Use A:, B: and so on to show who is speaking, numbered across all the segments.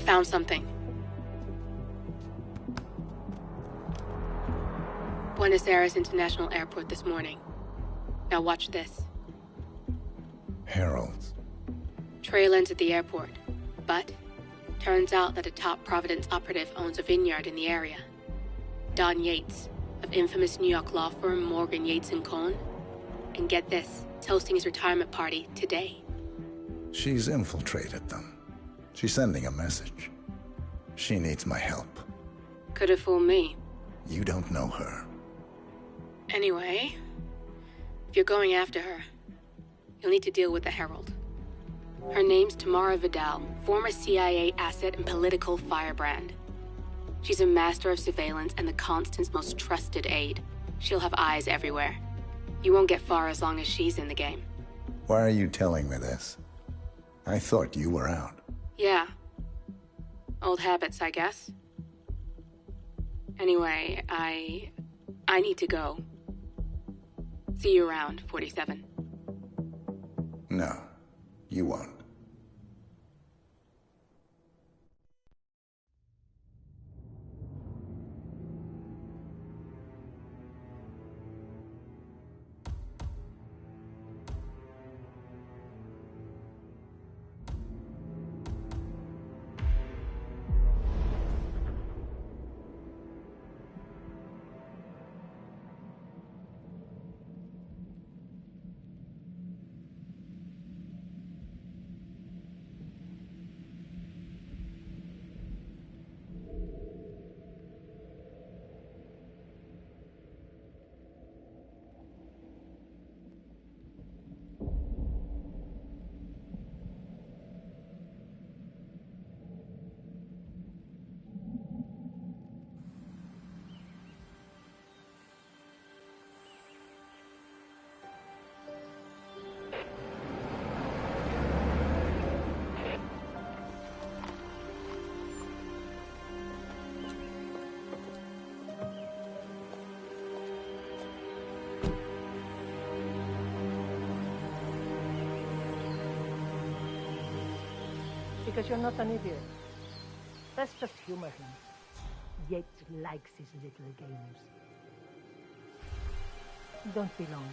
A: found something. Buenos Aires International Airport this morning. Now watch this.
B: Heralds.
A: Trail ends at the airport, but turns out that a top Providence operative owns a vineyard in the area. Don Yates, of infamous New York law firm Morgan, Yates & Cohn. And get this, he's hosting his retirement party today.
B: She's infiltrated them. She's sending a message. She needs my help.
A: Could have fooled me.
B: You don't know her.
A: Anyway, if you're going after her, you'll need to deal with the Herald. Her name's Tamara Vidal, former CIA asset and political firebrand. She's a master of surveillance and the Constant's most trusted aide. She'll have eyes everywhere. You won't get far as long as she's in the game.
B: Why are you telling me this? I thought you were out.
A: Yeah. Old habits, I guess. Anyway, I need to go. See you around, 47.
B: No, you won't.
C: Because you're not an idiot. Let's just humor him. Yates likes his little games. Don't be long.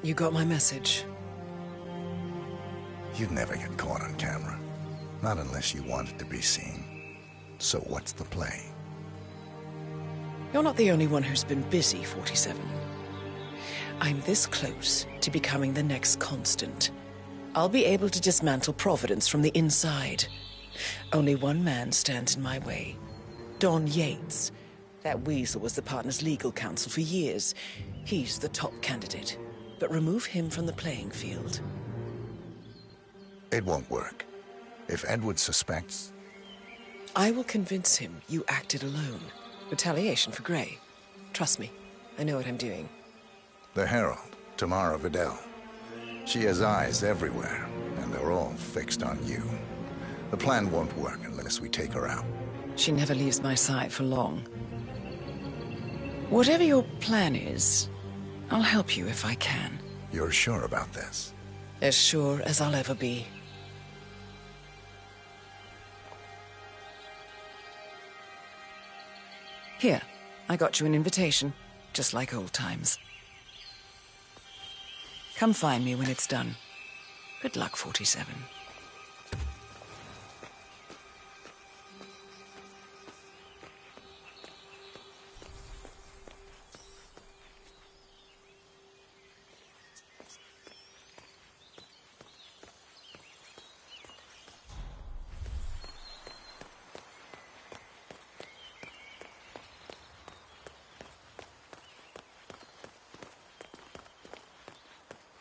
D: You got my message.
B: You'd never get caught on camera. Not unless you wanted to be seen. So what's the play?
D: You're not the only one who's been busy, 47. I'm this close to becoming the next Constant. I'll be able to dismantle Providence from the inside. Only one man stands in my way. Don Yates. That weasel was the partner's legal counsel for years. He's the top candidate. But remove him from the playing field.
B: It won't work. If Edward suspects...
D: I will convince him you acted alone. Retaliation for Grey. Trust me, I know what I'm doing.
B: The Herald, Tamara Vidal. She has eyes everywhere, and they're all fixed on you. The plan won't work unless we take her out.
D: She never leaves my side for long. Whatever your plan is, I'll help you if I can.
B: You're sure about this?
D: As sure as I'll ever be. Here, I got you an invitation, just like old times. Come find me when it's done. Good luck, 47.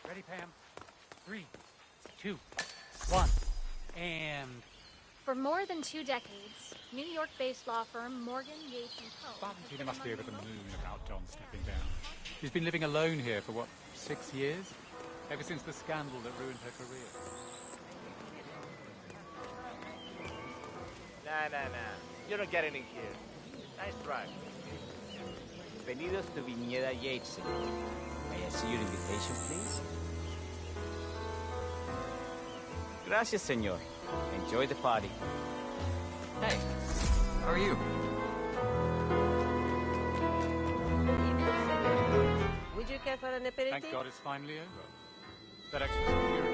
E: Ready, Pam? 3, 2, 1, and For more than 2 decades, New York-based law firm Morgan, Yates & Co.
F: Valentina must be over the moon about John stepping down. She's been living alone here for, what, 6 years? Ever since the scandal that ruined her career.
G: Nah. You don't get any here. Nice try. Bienvenidos to Viñeda Yates. May I see your invitation, please? Gracias, señor. Enjoy the party.
H: Hey, how are you?
I: Would you care for an aperitif?
F: Thank God it's finally over. That extra security.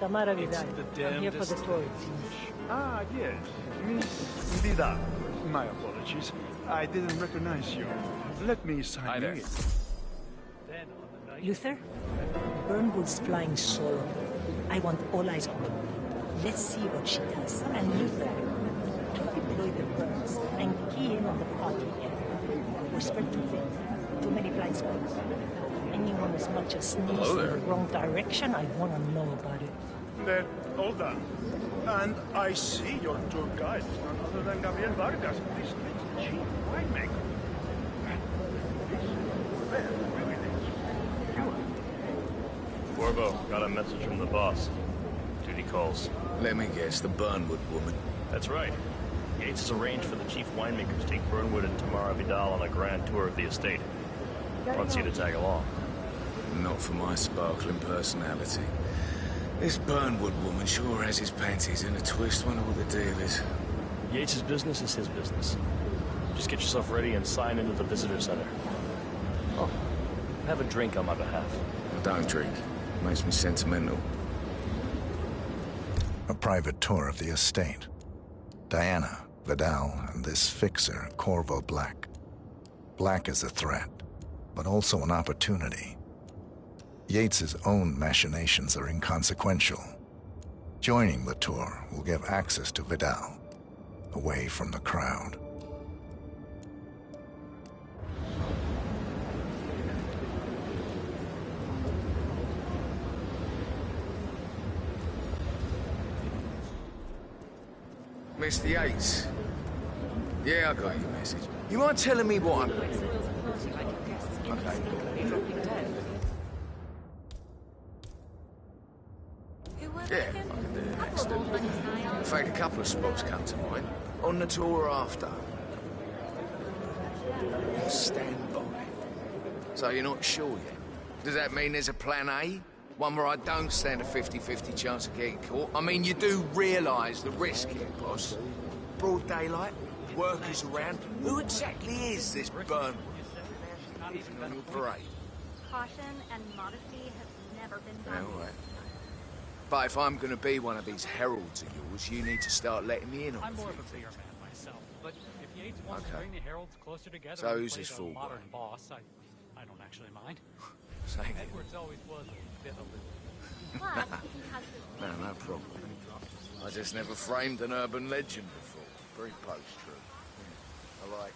C: Tamara Vidal. I'm here for the tour.
J: Ah, yes. Miss Vidal. My apologies. I didn't recognize you. Let me sign in.
C: Luther, Burnwood's flying solo. I want all eyes on him. Let's see what she does. And Luther, deploy the birds and key in on the party here. We're spread too thin. Too many blind spots. Anyone as much as sneezes in the wrong direction, I want to know about it.
J: Then, hold on. And I see your tour guide is none other than Gabriel Vargas, this little chief winemaker.
K: Corvo, got a message from the boss. Duty calls.
B: Let me guess, the Burnwood woman.
K: That's right. Yates has arranged for the chief winemaker to take Burnwood and Tamara Vidal on a grand tour of the estate. Wants you to tag along.
B: Not for my sparkling personality. This Burnwood woman sure has his panties in a twist. Wonder what the deal is.
K: Yates' business is his business. Just get yourself ready and sign into the visitor center. Oh, have a drink on my behalf.
B: I don't drink. Makes me sentimental. A private tour of the estate. Diana, Vidal, and this fixer, Corvo Black. Black is a threat, but also an opportunity. Yates's own machinations are inconsequential. Joining the tour will give access to Vidal, away from the crowd. Mr. Yates. Yeah, I got your message. You mind telling me what I'm... Okay. Yeah, I can do it next. In fact, a couple of spots come to mind. On the tour after. Stand by. So you're not sure yet? Does that mean there's a plan A? One where I don't stand a 50-50 chance of getting caught? I mean, you do realise the risk here, boss. Broad daylight, workers around. Who exactly is this Burnwood? Even on your parade.
E: Caution and modesty have never been done.
B: All right. But if I'm going to be one of these heralds of yours, you need to start letting me in on
F: I'm
B: a
F: more few of a beer
B: things.
F: man myself, but if Yates wants to
B: Okay.
F: bring the heralds closer together
B: So
F: and
B: who's
F: play
B: his
F: the
B: fool
F: modern
B: guy?
F: boss, I don't actually mind.
B: Thank you.
F: Edwards always was a bit of a...
E: But he has his
B: No problem. I just never framed an urban legend before. Very post-true. I like it.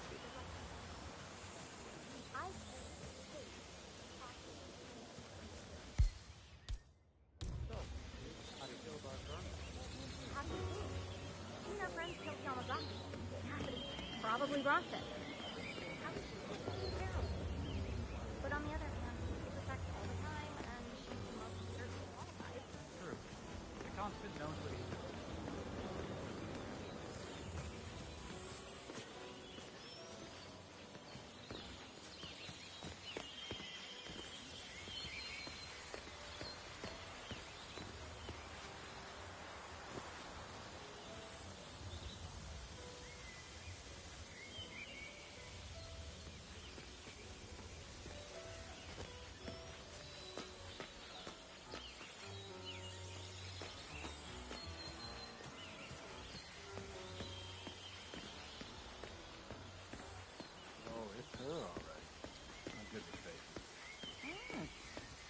E: Probably Rocket. But on the other hand, she's affected all the time, and she's most certainly qualified.
F: True. The constant known to be...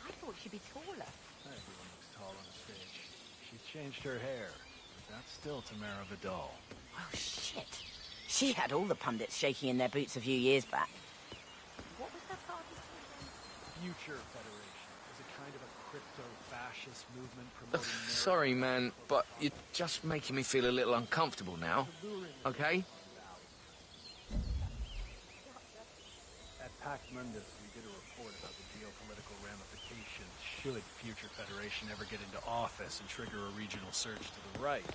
I: I thought she'd be taller.
L: Everyone looks tall on the stage. She changed her hair, but that's still Tamara Vidal.
I: Oh, shit. She had all the pundits shaking in their boots a few years back. What was her father
L: Future Federation is a kind of a crypto-fascist movement promoting...
M: Sorry, man, but you're just making me feel a little uncomfortable now. Okay?
L: At Pac Mundus, we did a report about the geopolitical ramifications should Future Federation ever get into office and trigger a regional surge to the right.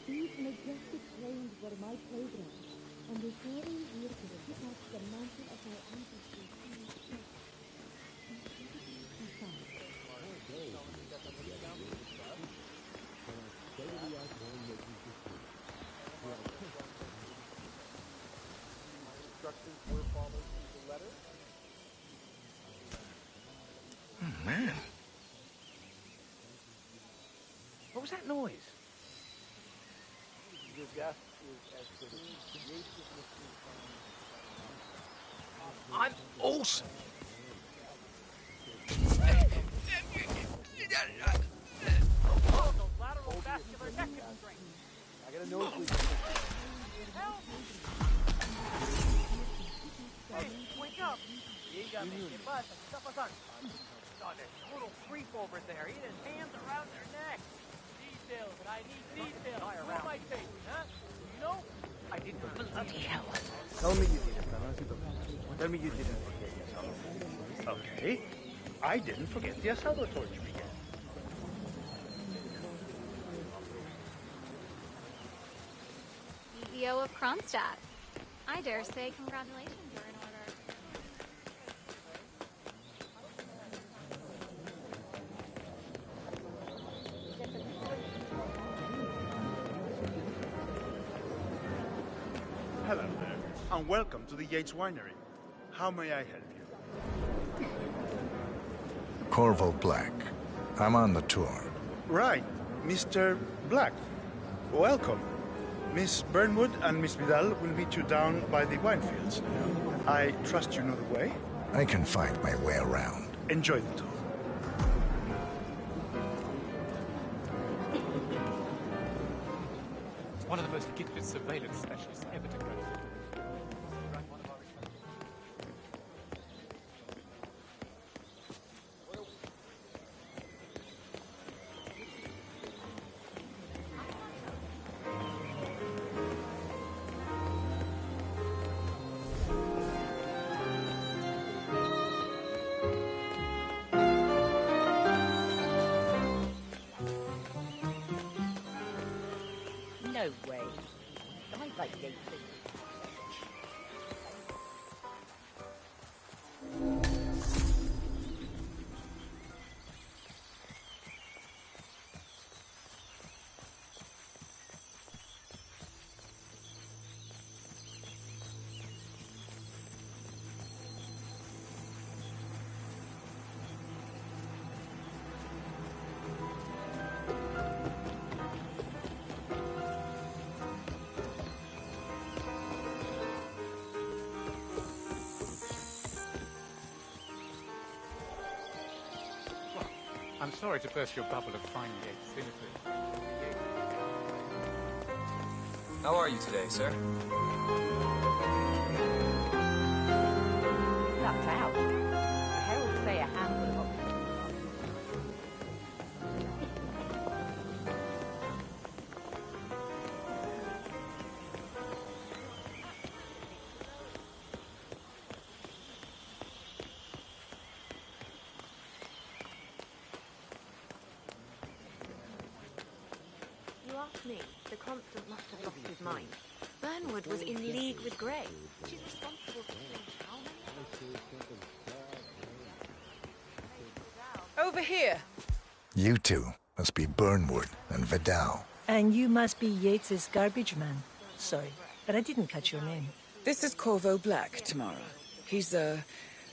N: These majestic plains were my playground, and they carry here to pick up the mantle of my ancestors.
G: Instructions were followed to the letter.
M: Oh, man. What was that noise?
G: Your guess is as good as
M: I'm awesome.
G: lateral vascular neck constraints. I got a nosebleed. Help! Hey, wake up! Dígame, ¿qué pasa? ¿Qué está pasando? Oh, there's a little creep over there. He had his hands around their neck. Details, and I need details. Who am I taking, huh? You know? I didn't. Bloody hell.
J: Tell me you didn't. Tell me you didn't forget the assault. Okay. I didn't forget the assault torch began.
E: CEO of Kronstadt. I dare say congratulations are in order.
J: Hello there, and welcome to the Yates Winery. How may I help you?
B: Corvo Black. I'm on the tour.
J: Right, Mr. Black. Welcome. Miss Burnwood and Miss Vidal will meet you down by the wine fields. I trust you know the way?
B: I can find my way around.
J: Enjoy the tour.
F: One of the most gifted surveillance specialists ever to graduate.
I: No way. I like Yates.
F: I'm sorry to burst your bubble of fine Yates sympathy.
H: How are you today, sir?
I: That's out. The heralds say a handful of options.
O: You ask me, the Constant must have lost his mind. Burnwood was in league with Grey. She's responsible for killing how many?
D: Over here.
B: You two must be Burnwood and Vidal.
C: And you must be Yates's garbage man. Sorry, but I didn't catch your name.
D: This is Corvo Black, Tamara. He's a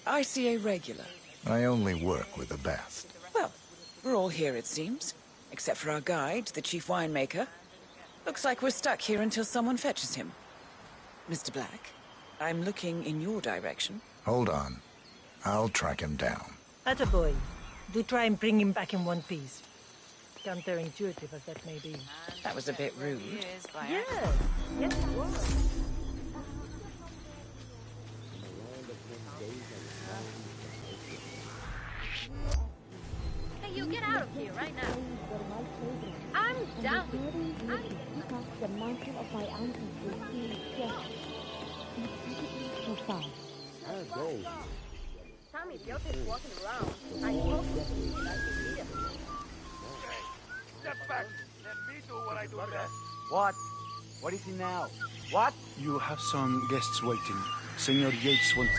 D: ICA regular.
B: I only work with the best.
D: Well, we're all here, it seems. Except for our guide, the chief winemaker. Looks like we're stuck here until someone fetches him. Mr. Black, I'm looking in your direction.
B: Hold on. I'll track him down.
C: Attaboy. Do try and bring him back in one piece. Counterintuitive as that may be.
D: That was a bit rude.
C: Yes, yes it was.
E: Hey, you get out of here right now. I'm down with you.
N: The mantle of my ancestors is just profound.
E: Tommy Guilty's walking around. I hope you see like you see him.
G: Step back. Let me do what I do best.
P: What? What is it now? What?
J: You have some guests waiting. Senor Yates wants...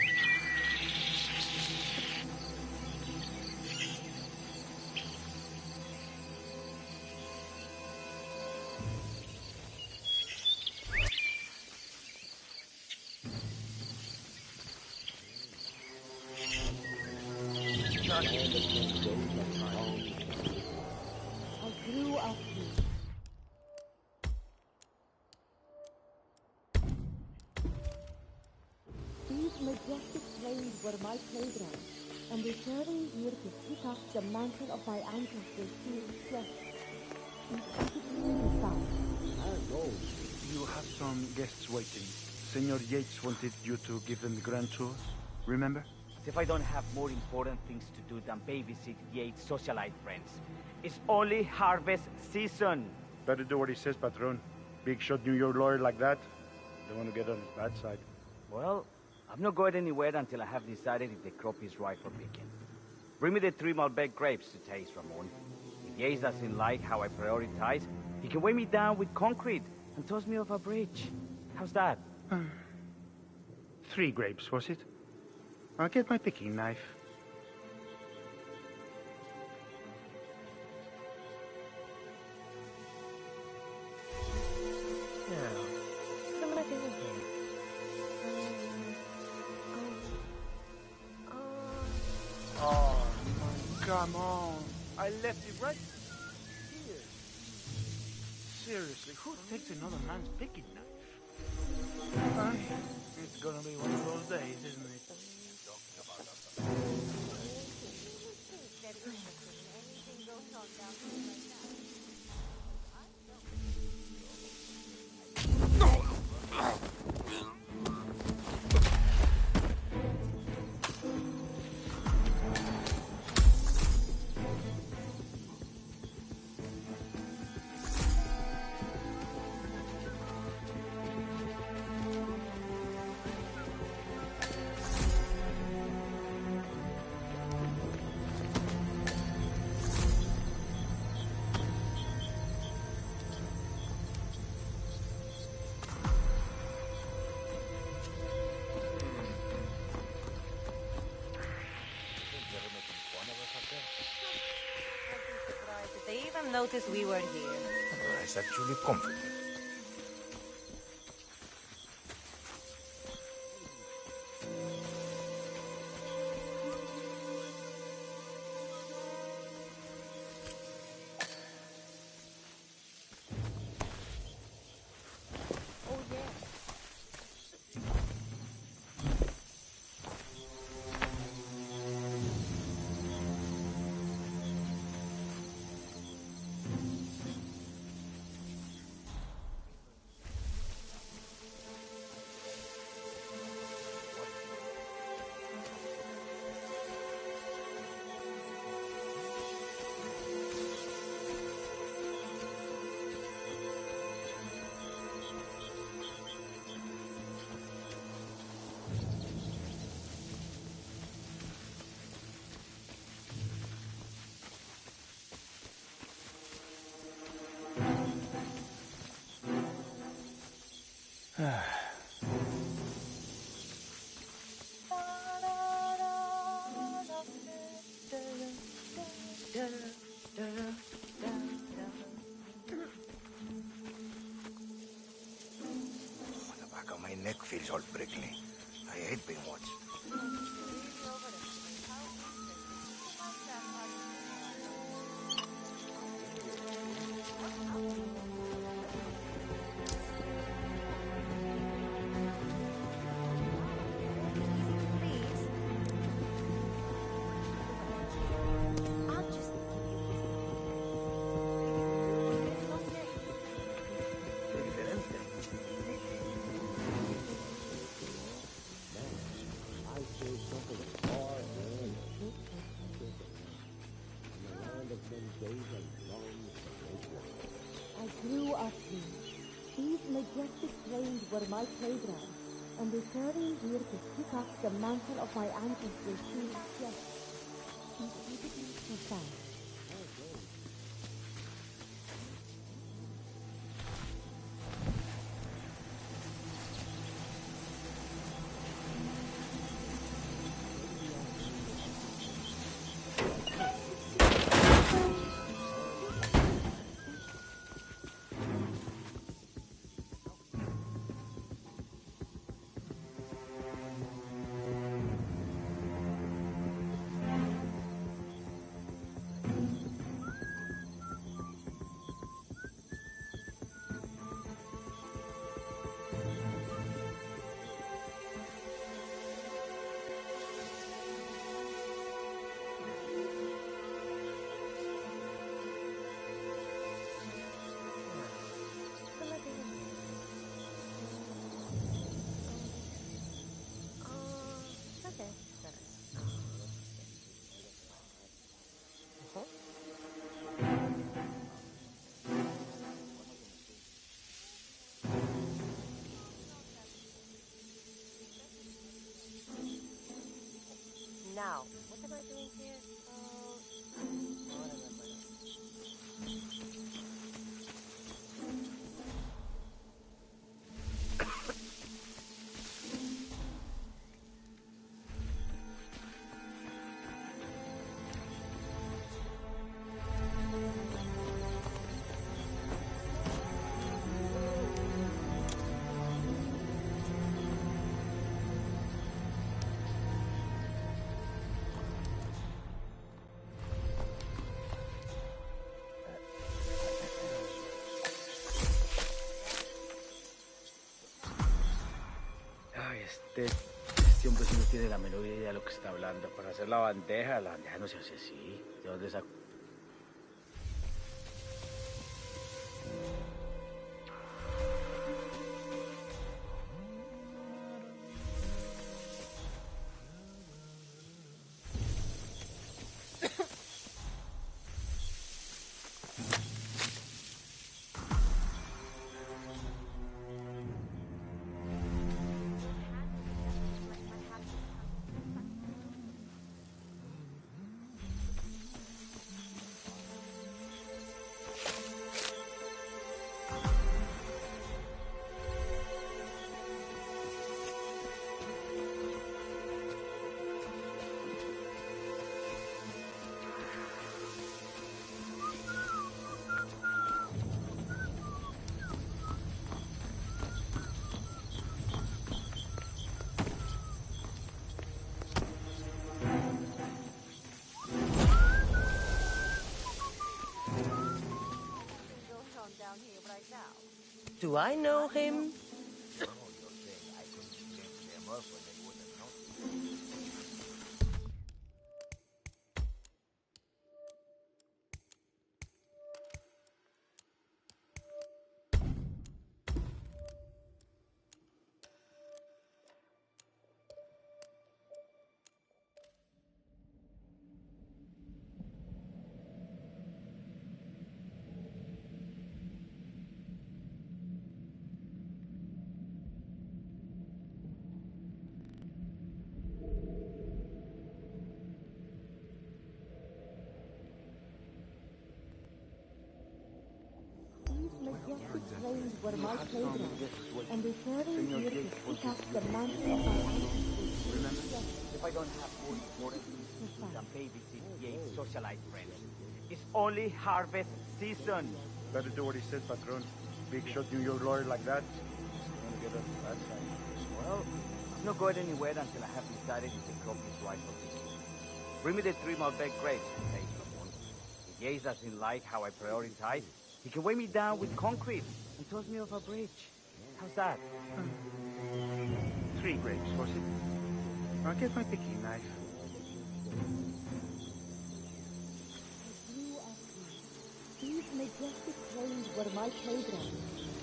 N: I grew up here. These majestic plains were my playground, and returning here to pick up the mantle of my ancestors feels just incredibly profound.
J: You have some guests waiting. Senor Yates wanted you to give them the grand tours. Remember?
P: As if I don't have more important things to do than babysit Yates' socialite friends. It's only harvest season.
J: Better do what he says, Patron. Big shot New York lawyer like that. Don't want to get on his bad side.
P: Well, I'm not going anywhere until I have decided if the crop is ripe for picking. Bring me the 3 Malbec grapes to taste, Ramon. If Yates doesn't like how I prioritize, he can weigh me down with concrete and toss me off a bridge. How's that?
J: 3 grapes, was it? I'll get my picking knife.
G: Oh, come on. I left it right here. Seriously, who takes another man's picking knife? It's gonna be one of those days, isn't it?
O: They even noticed we were here.
B: It's actually comforting. The back of my neck feels all prickly. I hate being watched.
N: are free. These majestic plains were my playground, and returning here to pick up the mantle of my ancestors seems just incredibly profound.
Q: Now, what am I doing here?
P: Ay, este hombre sí no tiene la menor idea de lo que está hablando. Para hacer la bandeja no se hace así. ¿De dónde sacó?
Q: Do I know him?
N: Majestic plains were my playground, and returning here to pick up the mantle of my ancestors.
P: Remember, if I don't have food for it, some babysit Yates socialite friends. It's only harvest season.
J: Better do what he said, Patron. Big shot New York lawyer like that. He's gonna get us the bad side.
P: Well, I'm not going anywhere until I have decided if the crop is right for me. Bring me the 3 Malbec grapes, hey, someone. If Yates doesn't like how I prioritize, he can weigh me down with concrete and toss me off a bridge. How's that?
J: 3 grapes, was it? I'll get my picking knife.
N: These majestic plains were my playground,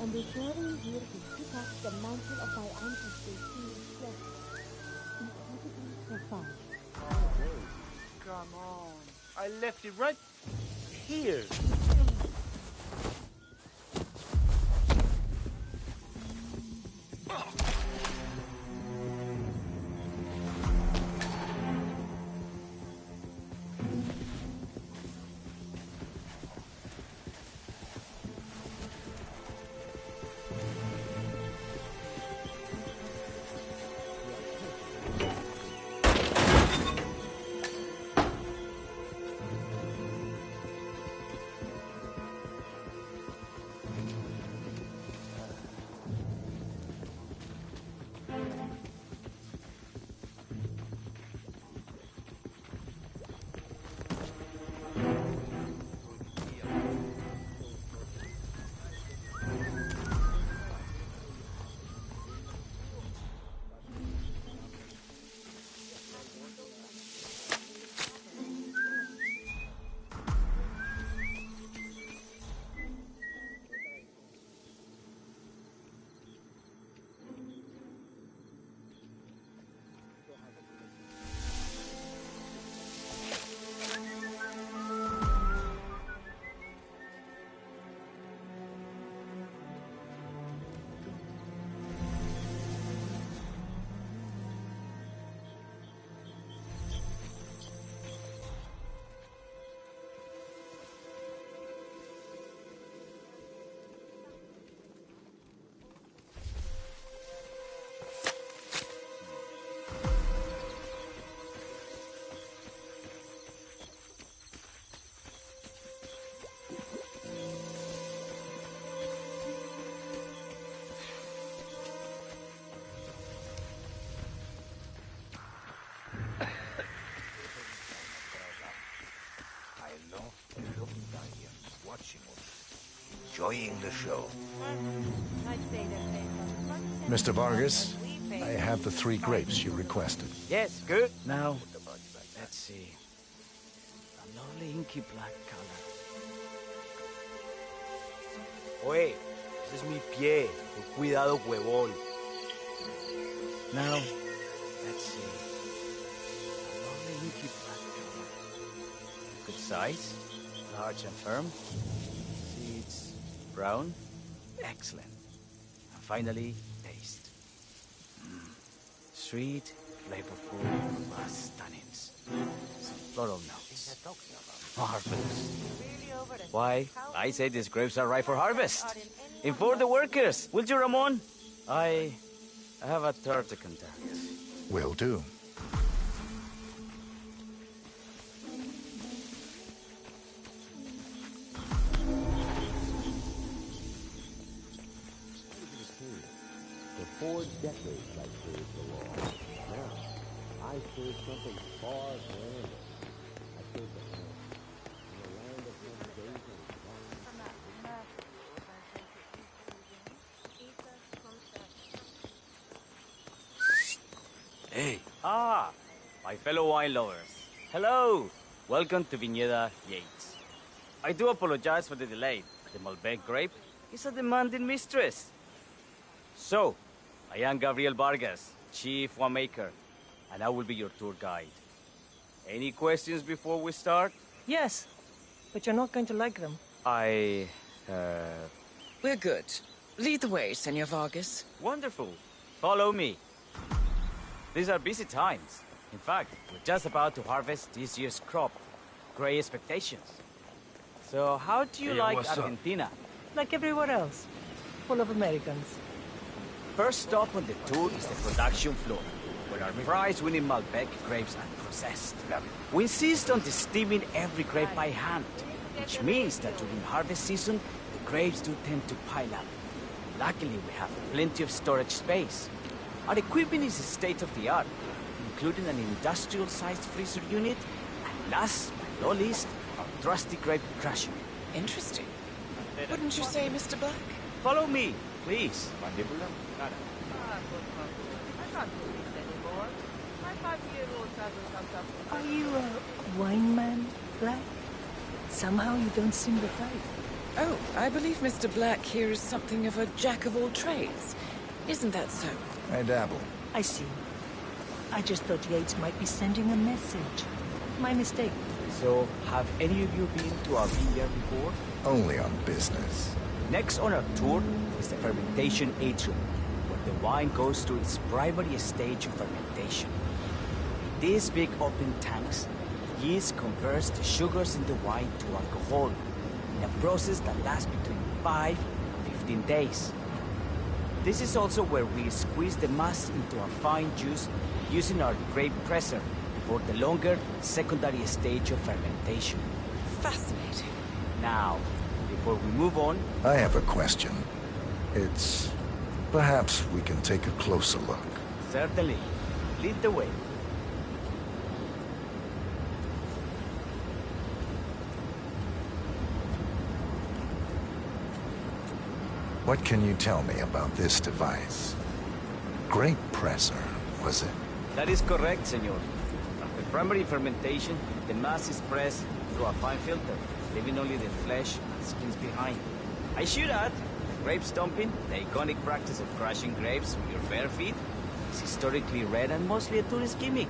N: and returning here to pick up the mantle of my ancestors seems just incredibly profound.
J: Come on. I left it right here.
R: enjoying the show.
E: I'd say they're paying
B: Mr. Vargas, I have the 3 grapes you requested.
P: Yes, good. Now, let's see. A lovely inky black color.
S: Oye, ese es mi pie. Ten cuidado, huevón.
P: Now, let's see. A lovely inky black color. Good size, large and firm. Seeds brown. Excellent. And finally, taste. Sweet, flavorful, robust tannins. Some floral notes. Marvelous. Why, I say these grapes are ripe for harvest. Inform the workers, will you, Ramon? I have a third to contact.
B: Will do.
T: For 4 decades I served the law. Now, I serve something far grander. I serve the land. In a land of MENDOZA and
P: Hey! Ah! My fellow wine lovers. Hello! Welcome to Viñeda Yates. I do apologize for the delay. The Malbec grape is a demanding mistress. So, I am Gabriel Vargas, Chief Winemaker, and I will be your tour guide. Any questions before we start?
C: Yes, but you're not going to like them.
D: We're good. Lead the way, Senor Vargas.
P: Wonderful. Follow me. These are busy times. In fact, we're just about to harvest this year's crop. Great expectations. So, how do you like Argentina?
C: Like everywhere else. Full of Americans.
P: First stop on the tour is the production floor, where our prize-winning Malbec grapes are processed. We insist on steaming every grape by hand, which means that during harvest season, the grapes do tend to pile up. Luckily, we have plenty of storage space. Our equipment is state-of-the-art, including an industrial-sized freezer unit, and last but not least, our trusty grape crusher.
D: Interesting. Wouldn't you say, Mr. Black?
P: Follow me, please.
G: Mandíbula? I can't do this anymore. My 5-year-old hasn't come up.
C: Are you a wine man, Black? Somehow you don't seem the type.
D: Oh, I believe Mr. Black here is something of a jack-of-all-trades. Isn't that so?
B: I dabble.
C: I see. I just thought Yates might be sending a message. My mistake.
P: So, have any of you been to our vineyard before?
B: Only on business.
P: Next on our tour is the fermentation atrium, where the wine goes through its primary stage of fermentation. In these big open tanks, yeast converts the sugars in the wine to alcohol, in a process that lasts between 5 and 15 days. This is also where we squeeze the mass into a fine juice using our grape presser for the longer secondary stage of fermentation.
D: Fascinating.
P: Now, before we move on...
B: I have a question. It's... perhaps we can take a closer look.
P: Certainly. Lead the way.
B: What can you tell me about this device? Grape presser, was it?
P: That is correct, senor. After primary fermentation, the mass is pressed through a fine filter, leaving only the flesh and skins behind. I should add, grape stomping, the iconic practice of crushing grapes with your bare feet, is historically rare and mostly a tourist gimmick.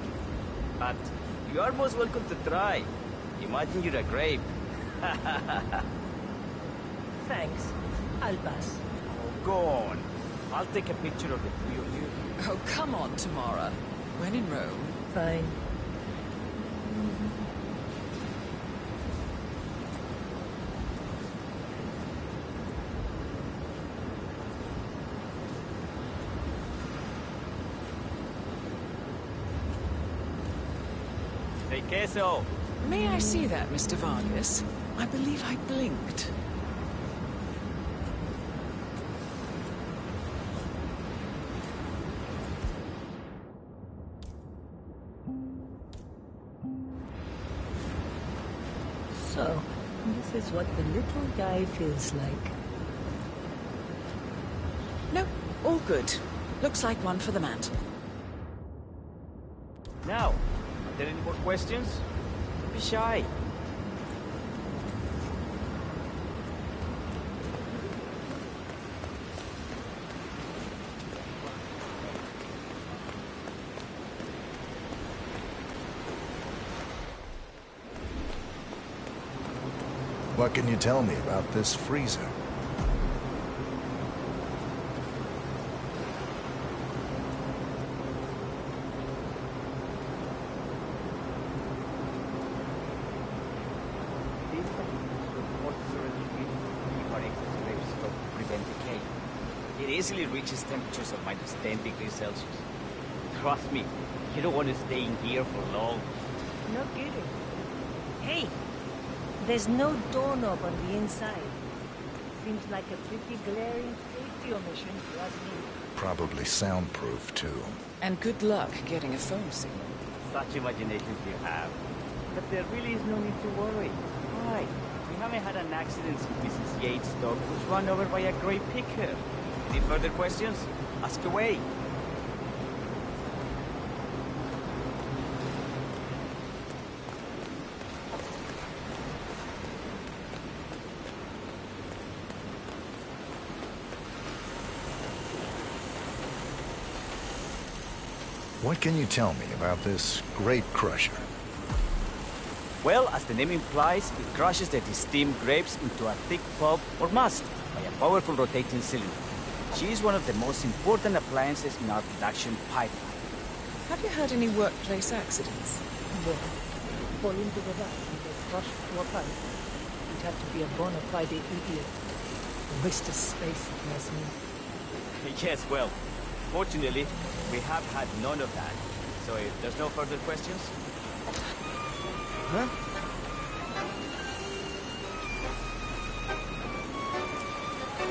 P: But you are most welcome to try. Imagine you're a grape.
C: Thanks. I'll pass.
P: Oh, go on. I'll take a picture of the three of you.
D: Oh, come on, Tamara. When in Rome.
C: Fine.
P: Say queso.
D: May I see that, Mr. Vargas? I believe I blinked.
C: So, this is what the little guy feels like.
D: All good. Looks like one for the mantle.
P: Now, are there any more questions? Don't be shy.
B: What can you tell me about this freezer?
P: It easily reaches temperatures of -10 degrees Celsius. Trust me, you don't want to stay in here for long.
C: No kidding. Hey, there's no doorknob on the inside. Seems like a pretty glaring safety omission to us.
B: Probably soundproof, too.
D: And good luck getting a phone signal.
P: Such imaginations you have. But there really is no need to worry. Why? We haven't had an accident since Mrs. Yates' dog was run over by a grey picker. Any further questions? Ask away.
B: What can you tell me about this grape crusher?
P: Well, as the name implies, it crushes the steamed grapes into a thick pulp or must by a powerful rotating cylinder. She is one of the most important appliances in our production pipeline.
D: Have you had any workplace accidents?
C: Yeah. Fall into the vat and get crushed to a pipe. You'd have to be a bona fide idiot. A waste of space, if you ask me.
P: Yes, well, fortunately, we have had none of that. So if there's no further questions... Huh?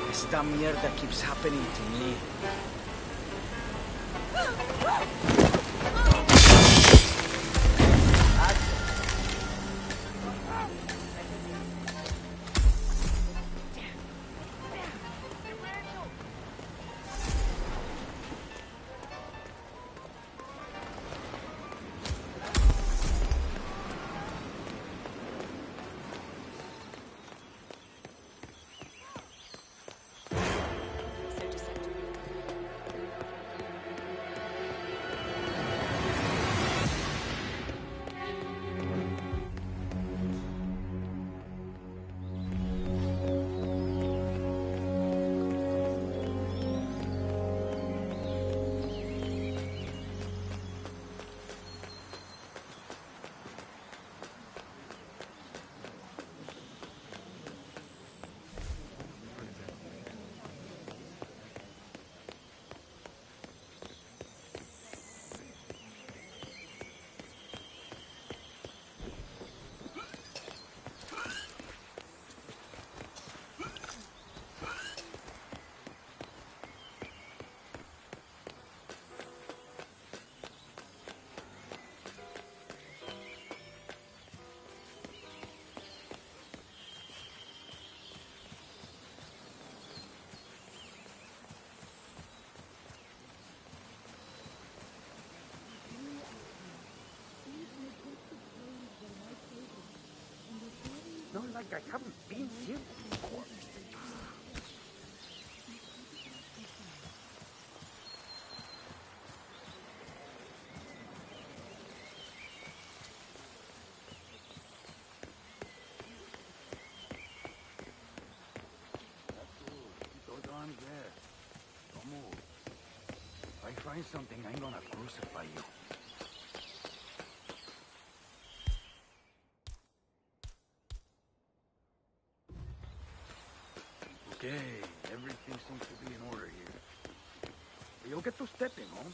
P: Esta mierda keeps happening to me.
G: Not like I haven't been here before.
L: Those arms there. Don't move. If I find something, I'm gonna crucify you. Okay, everything seems to be in order here. You'll get to stepping, huh?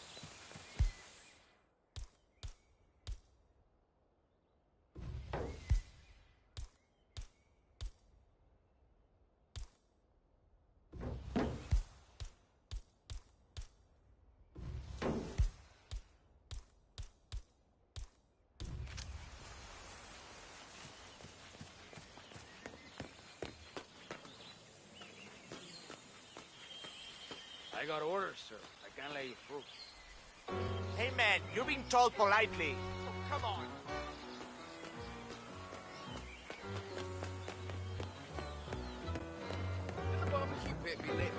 P: I got orders, sir. I can't let you through.
S: Hey, man, you're being told politely.
G: Oh, come on.
M: Barbecue pit be lit.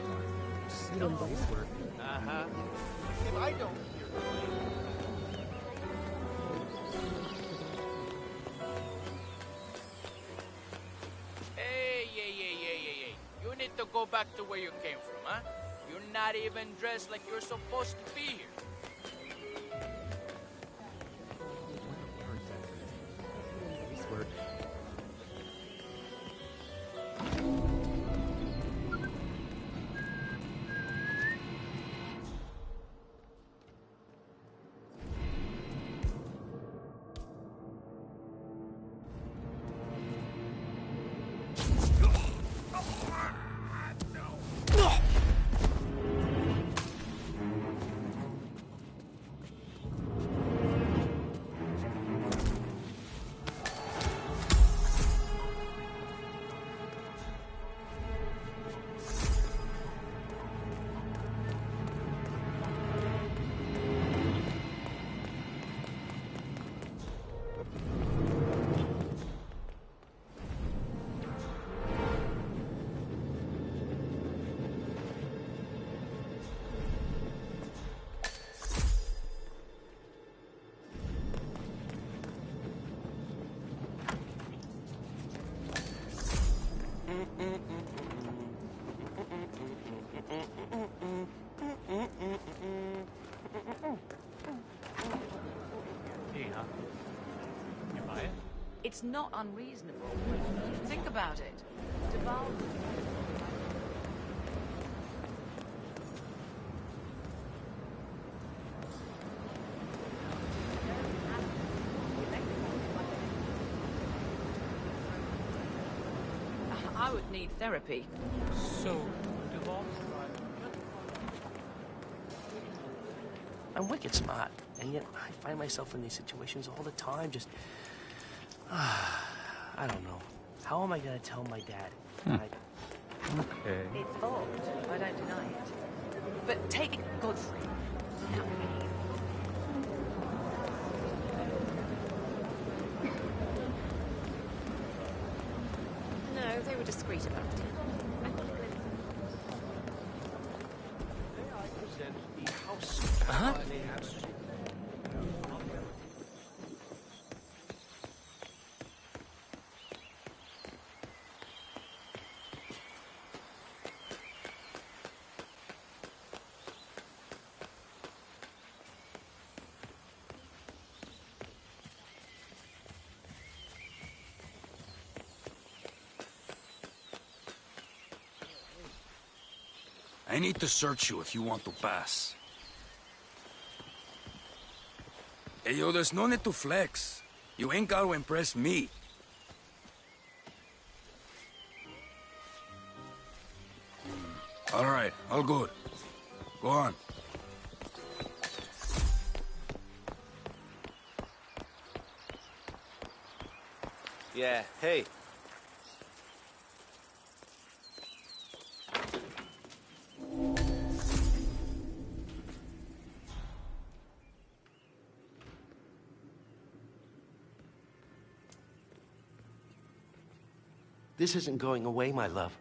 S: Uh-huh.
G: If I don't hear
L: Hey. You need to go back to where you came from, huh? You're not even dressed like you're supposed to be here.
F: Huh? You buy it?
I: It's not unreasonable. Think about it. Deval. I would need therapy.
F: So, Deval?
R: I'm wicked smart, and yet I find myself in these situations all the time, just... I don't know. How am I gonna tell my dad?
F: Okay.
I: It's odd. I don't deny it. But take Godfrey. No, they were discreet about it.
R: Uh-huh.
U: I need to search you if you want to pass. Hey, yo, there's no need to flex. You ain't got to impress me. All right, all good. Go on.
S: Yeah, hey.
T: This isn't going away, my love.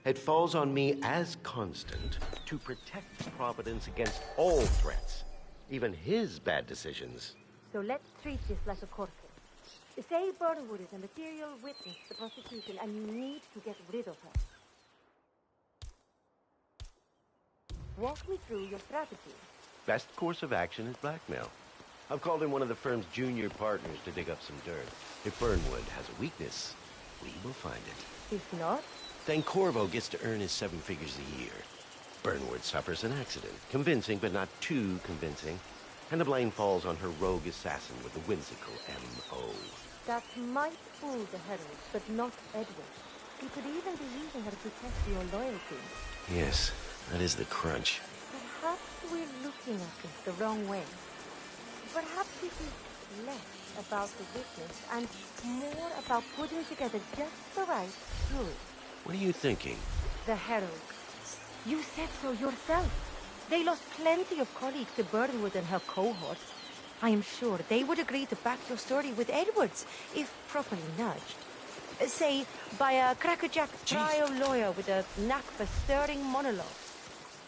T: It falls on me as constant to protect Providence against all threats, even his bad decisions.
N: So let's treat this like a court case. Say Burnwood is a material witness to the prosecution, and you need to get rid of her. Walk me through your strategy.
T: Best course of action is blackmail. I've called in one of the firm's junior partners to dig up some dirt. If Burnwood has a weakness, we will find it.
N: If not?
T: Then Corvo gets to earn his 7 figures a year. Burnwood suffers an accident. Convincing, but not too convincing. And the blame falls on her rogue assassin with the whimsical M.O.
N: That might fool the Herald, but not Edward. He could even be using her to test your loyalty.
T: Yes, that is the crunch.
N: Perhaps we're looking at this the wrong way. Perhaps it is less about the witness and more about putting together just the right story.
T: What are you thinking?
N: The Herald. You said so yourself. They lost plenty of colleagues to Burnwood and her cohorts. I am sure they would agree to back your story with Edwards, if properly nudged. Say, by a crackerjack trial lawyer with a knack for stirring monologues.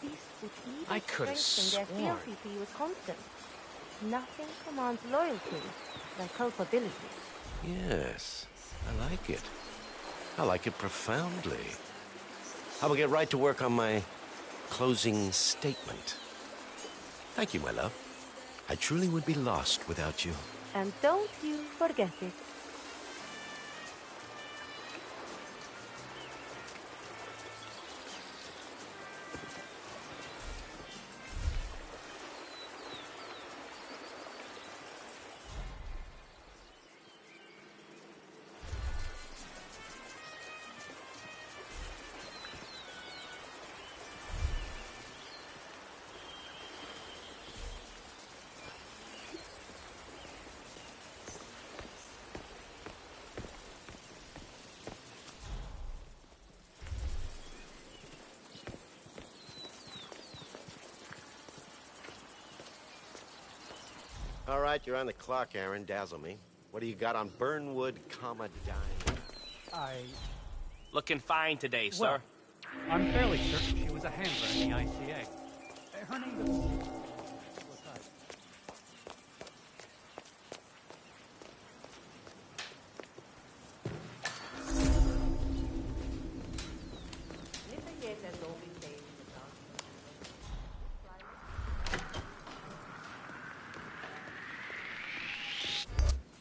N: This would even
M: I could have
N: strengthen their
M: sworn.
N: fealty to you as constant. Nothing commands loyalty like culpability.
T: Yes, I like it. I like it profoundly. I will get right to work on my closing statement. Thank you, my love. I truly would be lost without you.
N: And don't you forget it.
T: All right, you're on the clock, Aaron. Dazzle me. What do you got on Burnwood, Dime?
R: Looking fine today, sir.
F: Well, I'm fairly certain she was a handler in the ICA. Her name is...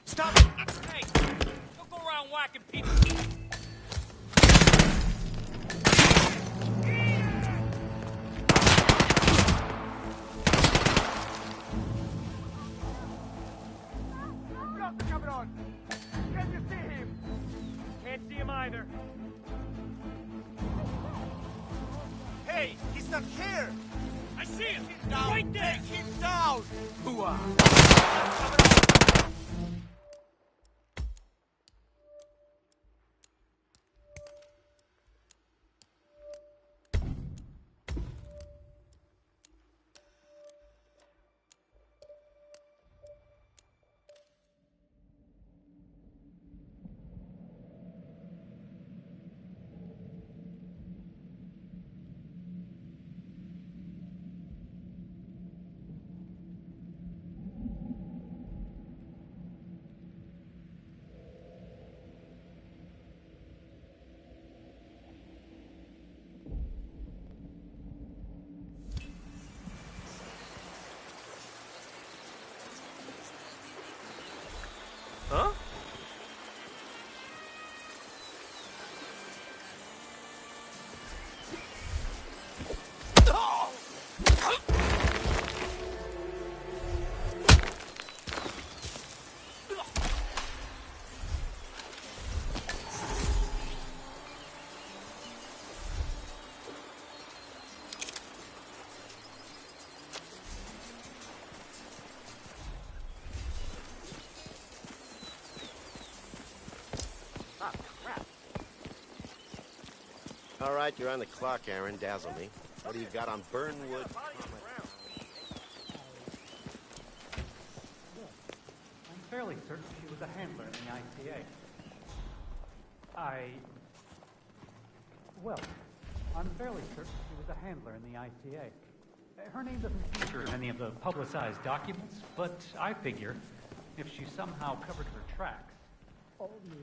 G: Stop it! Hey! Don't go around whacking people! Shots are coming on! Can you see him? Can't see him either. Hey! He's not here! I see him! He's down! Right there! Take him down! Hooah!
R: Huh?
T: All right, you're on the clock, Aaron. Dazzle me. What do you got on Burnwood?
F: I'm fairly certain she was a handler in the ICA. Well, I'm fairly certain she was a handler in the ICA. Her name doesn't feature in any of the publicized documents, but I figure if she somehow covered her tracks, all you...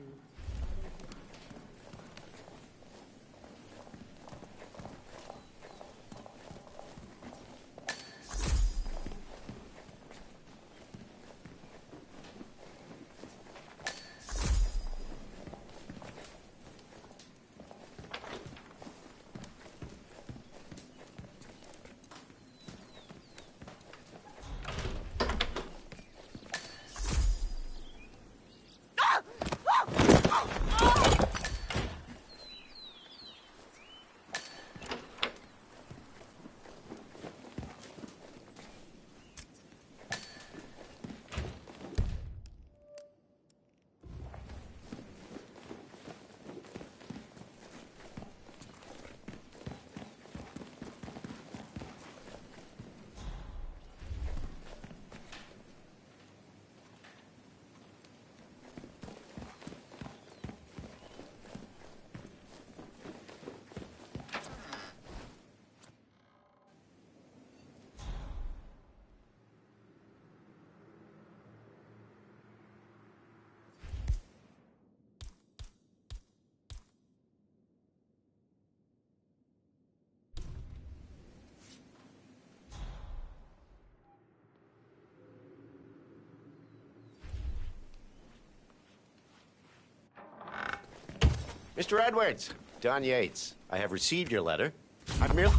T: Mr. Edwards, Don Yates. I have received your letter. I've merely...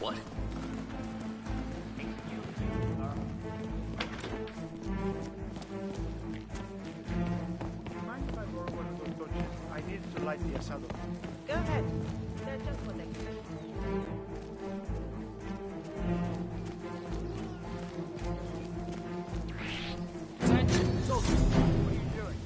R: What?
J: Mind if I borrow one of those torches? I need it to light the asado.
Q: Go ahead. They're just what they can.
G: Attention, soldiers. What are you doing?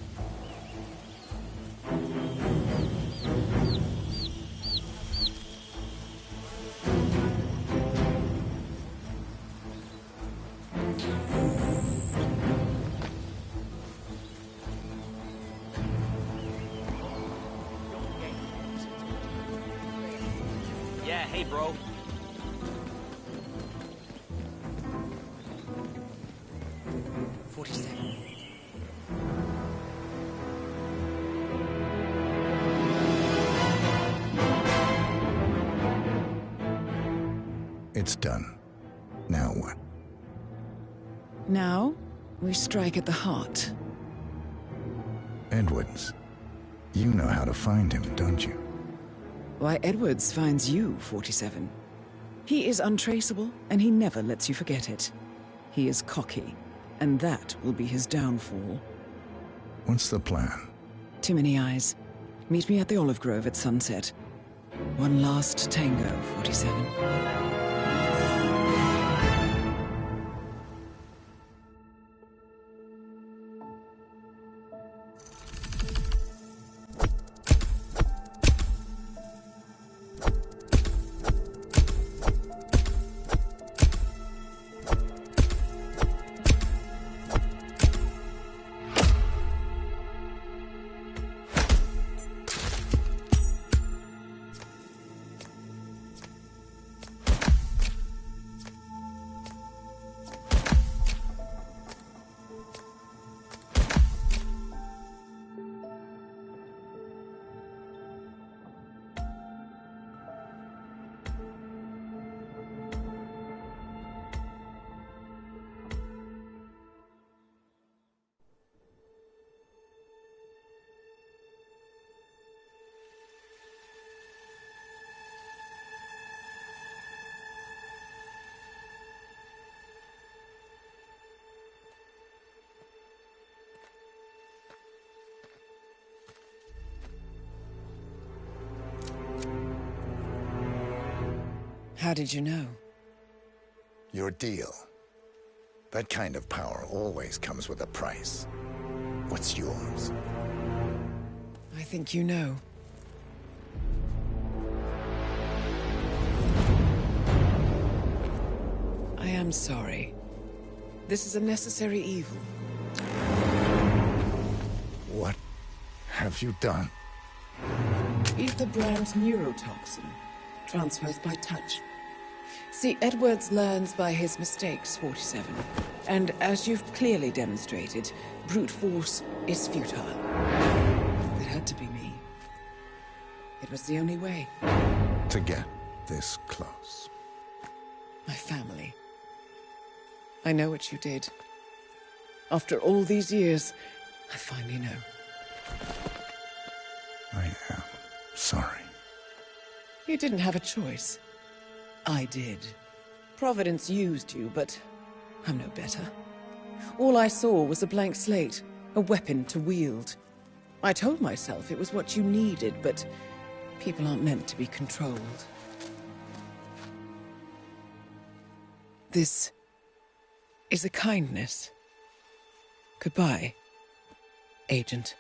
P: Yeah, hey, bro.
B: It's done. Now what?
D: Now, we strike at the heart.
B: Edwards. You know how to find him, don't you?
D: Why, Edwards finds you, 47. He is untraceable, and he never lets you forget it. He is cocky, and that will be his downfall.
B: What's the plan?
D: Too many eyes. Meet me at the olive grove at sunset. One last tango, 47. How did you know?
B: Your deal. That kind of power always comes with a price. What's yours?
D: I think you know. I am sorry. This is a necessary evil.
B: What have you done?
D: Ether brand neurotoxin. Transfers by touch. See, Edwards learns by his mistakes, 47. And as you've clearly demonstrated, brute force is futile. It had to be me. It was the only way.
B: To get this close.
D: My family. I know what you did. After all these years, I finally know.
B: I am sorry.
D: You didn't have a choice. I did. Providence used you, but I'm no better. All I saw was a blank slate, a weapon to wield. I told myself it was what you needed, but people aren't meant to be controlled. This is a kindness. Goodbye, Agent.